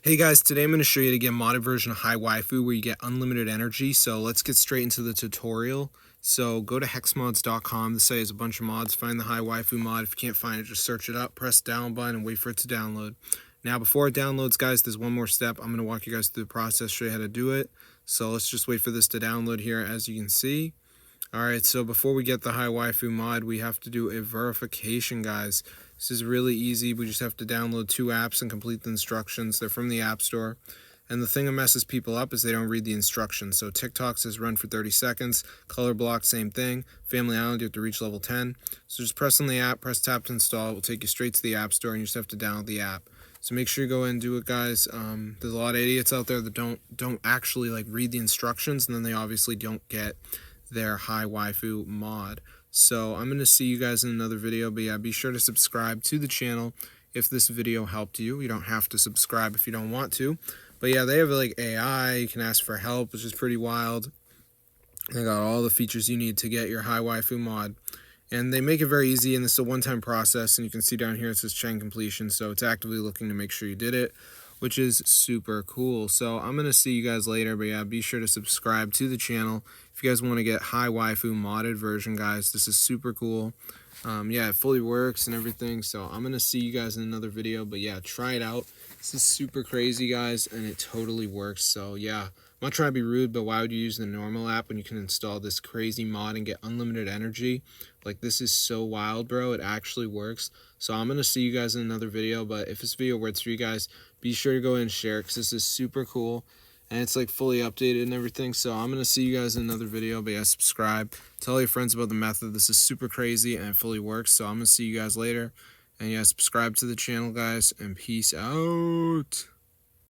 Hey guys, today I'm going to show you to get a modded version of HiWaifu where you get unlimited energy. So let's get straight into the tutorial. So go to hexmods.com. The site has a bunch of mods. Find the HiWaifu mod. If you can't find it, just search it up, press down button, and wait for it to download. Now before it downloads, guys, there's one more step. I'm going to walk you guys through the process, show you how to do it. So let's just wait for this to download here, as you can see. Alright, so before we get the HiWaifu mod, we have to do a verification, guys. This is really easy. We just have to download 2 apps and complete the instructions. They're from the App Store. And the thing that messes people up is they don't read the instructions. So TikTok says run for 30 seconds. Color block, same thing. Family Island, you have to reach level 10. So just press on the app, press tap to install. It will take you straight to the App Store, and you just have to download the app. So make sure you go in and do it, guys. There's a lot of idiots out there that don't actually read the instructions, and then they obviously don't get their HiWaifu mod. So I'm going to see you guys in another video, but yeah, be sure to subscribe to the channel if this video helped you. You don't have to subscribe if you don't want to. But yeah, they have AI, you can ask for help, which is pretty wild. They got all the features you need to get your HiWaifu mod. And they make it very easy, and this is a one-time process, and you can see down here it says chain completion, so it's actively looking to make sure you did it, which is super cool. So I'm going to see you guys later, but yeah, be sure to subscribe to the channel if you guys want to get HiWaifu modded version, guys. This is super cool. Yeah, it fully works and everything, so I'm going to see you guys in another video, but yeah, try it out. This is super crazy, guys, and it totally works. So yeah, I'm not trying to be rude, but why would you use the normal app when you can install this crazy mod and get unlimited energy? This is so wild, bro. It actually works. So I'm going to see you guys in another video, but if this video works for you guys, be sure to go ahead and share it because this is super cool. And it's fully updated and everything. So I'm going to see you guys in another video, but yeah, subscribe. Tell your friends about the method. This is super crazy and it fully works. So I'm going to see you guys later. And yeah, subscribe to the channel, guys, and peace out.